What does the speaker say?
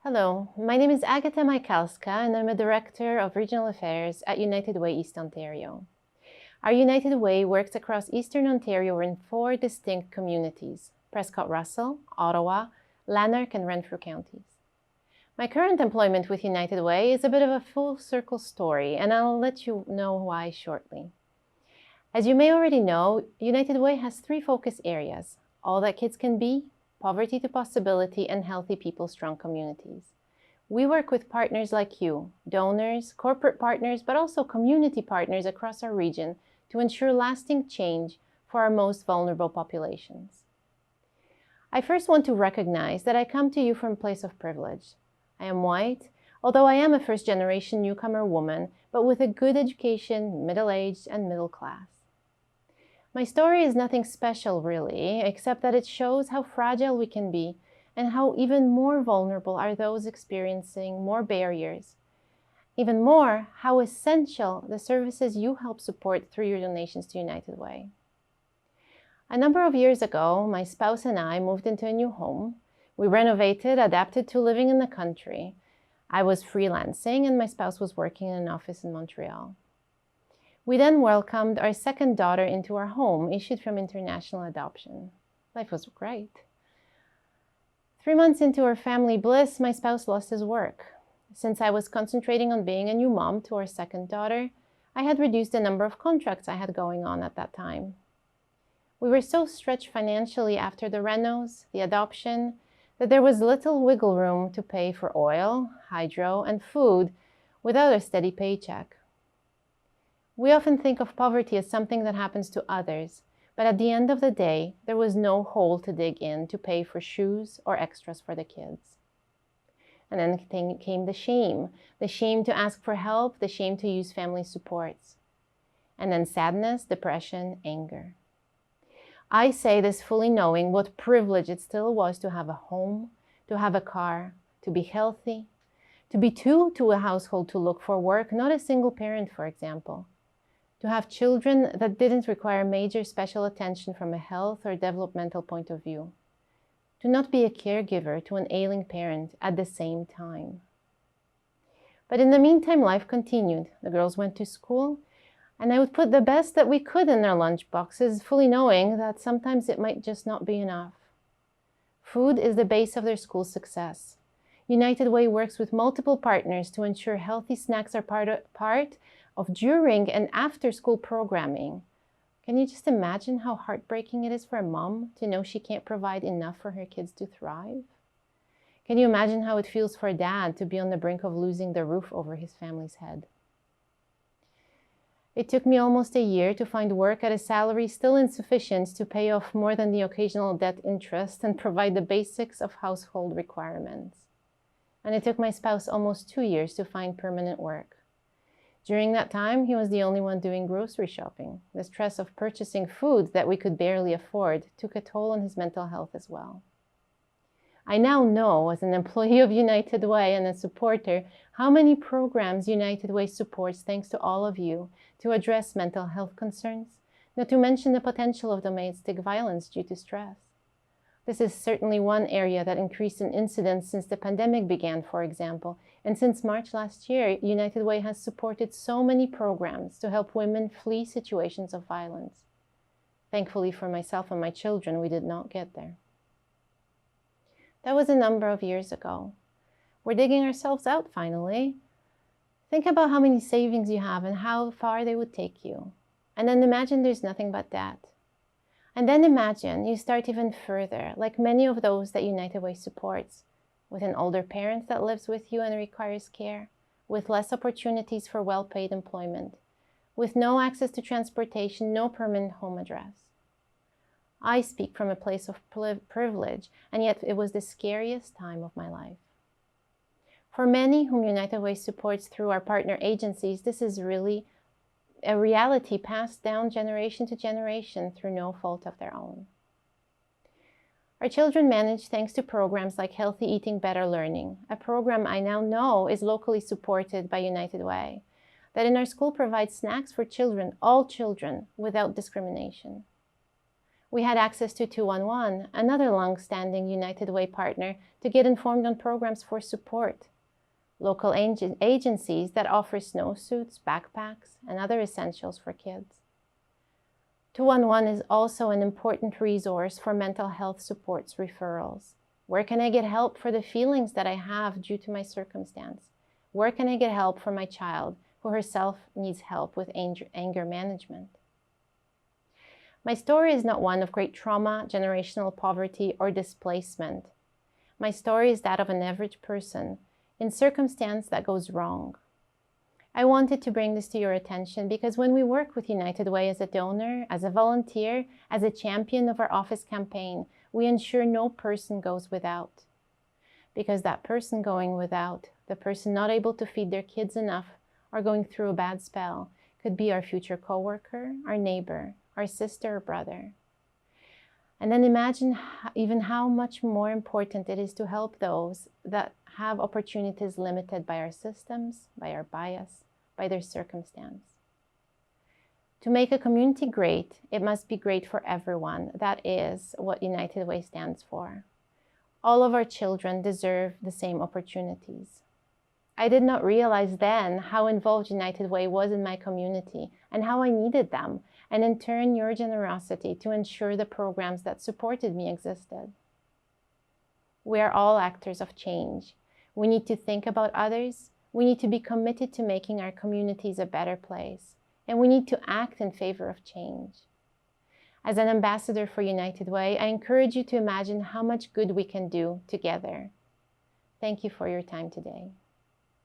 Hello, my name is Agata Michalska and I'm a Director of Regional Affairs at United Way East Ontario. Our United Way works across Eastern Ontario in 4 distinct communities: Prescott-Russell, Ottawa, Lanark, and Renfrew counties. My current employment with United Way is a bit of a full circle story, and I'll let you know why shortly. As you may already know, United Way has 3 focus areas: all that kids can be, poverty to possibility, and healthy people, strong communities. We work with partners like you, donors, corporate partners, but also community partners across our region to ensure lasting change for our most vulnerable populations. I first want to recognize that I come to you from a place of privilege. I am white, although I am a first-generation newcomer woman, but with a good education, middle-aged, and middle class. My story is nothing special, really, except that it shows how fragile we can be and how even more vulnerable are those experiencing more barriers. Even more, how essential the services you help support through your donations to United Way. A number of years ago, my spouse and I moved into a new home. We renovated, adapted to living in the country. I was freelancing and my spouse was working in an office in Montreal. We then welcomed our second daughter into our home, issued from international adoption. Life was great. 3 months into our family bliss, my spouse lost his work. Since I was concentrating on being a new mom to our second daughter, I had reduced the number of contracts I had going on at that time. We were so stretched financially after the renos, the adoption, that there was little wiggle room to pay for oil, hydro, and food without a steady paycheck. We often think of poverty as something that happens to others, but at the end of the day, there was no hole to dig in to pay for shoes or extras for the kids. And then came the shame to ask for help, the shame to use family supports. And then sadness, depression, anger. I say this fully knowing what privilege it still was to have a home, to have a car, to be healthy, to be two to a household to look for work, not a single parent, for example. To have children that didn't require major special attention from a health or developmental point of view. To not be a caregiver to an ailing parent at the same time. But in the meantime, life continued. The girls went to school, and I would put the best that we could in their lunch boxes, fully knowing that sometimes it might just not be enough. Food is the base of their school success. United Way works with multiple partners to ensure healthy snacks are part of during and after school programming. Can you just imagine how heartbreaking it is for a mom to know she can't provide enough for her kids to thrive? Can you imagine how it feels for a dad to be on the brink of losing the roof over his family's head? It took me almost a year to find work at a salary still insufficient to pay off more than the occasional debt interest and provide the basics of household requirements. And it took my spouse almost 2 years to find permanent work. During that time, he was the only one doing grocery shopping. The stress of purchasing food that we could barely afford took a toll on his mental health as well. I now know, as an employee of United Way and a supporter, how many programs United Way supports thanks to all of you to address mental health concerns, not to mention the potential of domestic violence due to stress. This is certainly one area that increased in incidence since the pandemic began, for example, and since March last year, United Way has supported so many programs to help women flee situations of violence. Thankfully for myself and my children, we did not get there. That was a number of years ago. We're digging ourselves out finally. Think about how many savings you have and how far they would take you. And then imagine there's nothing but debt. And then imagine you start even further, like many of those that United Way supports, with an older parent that lives with you and requires care, with less opportunities for well-paid employment, with no access to transportation, no permanent home address. I speak from a place of privilege, and yet it was the scariest time of my life. For many whom United Way supports through our partner agencies, this is really a reality passed down generation to generation through no fault of their own. Our children manage thanks to programs like Healthy Eating, Better Learning, a program I now know is locally supported by United Way, that in our school provides snacks for children, all children, without discrimination. We had access to 211, another long-standing United Way partner, to get informed on programs for support. Local agencies that offer snowsuits, backpacks, and other essentials for kids. 211 is also an important resource for mental health supports referrals. Where can I get help for the feelings that I have due to my circumstance? Where can I get help for my child who herself needs help with anger management? My story is not one of great trauma, generational poverty, or displacement. My story is that of an average person in circumstance that goes wrong. I wanted to bring this to your attention because when we work with United Way as a donor, as a volunteer, as a champion of our office campaign, we ensure no person goes without. Because that person going without, the person not able to feed their kids enough or going through a bad spell, could be our future coworker, our neighbor, our sister or brother. And then imagine even how much more important it is to help those that have opportunities limited by our systems, by our bias, by their circumstance. To make a community great, it must be great for everyone. That is what United Way stands for. All of our children deserve the same opportunities. I did not realize then how involved United Way was in my community and how I needed them, and in turn your generosity to ensure the programs that supported me existed. We are all actors of change. We need to think about others. We need to be committed to making our communities a better place. And we need to act in favor of change. As an ambassador for United Way, I encourage you to imagine how much good we can do together. Thank you for your time today.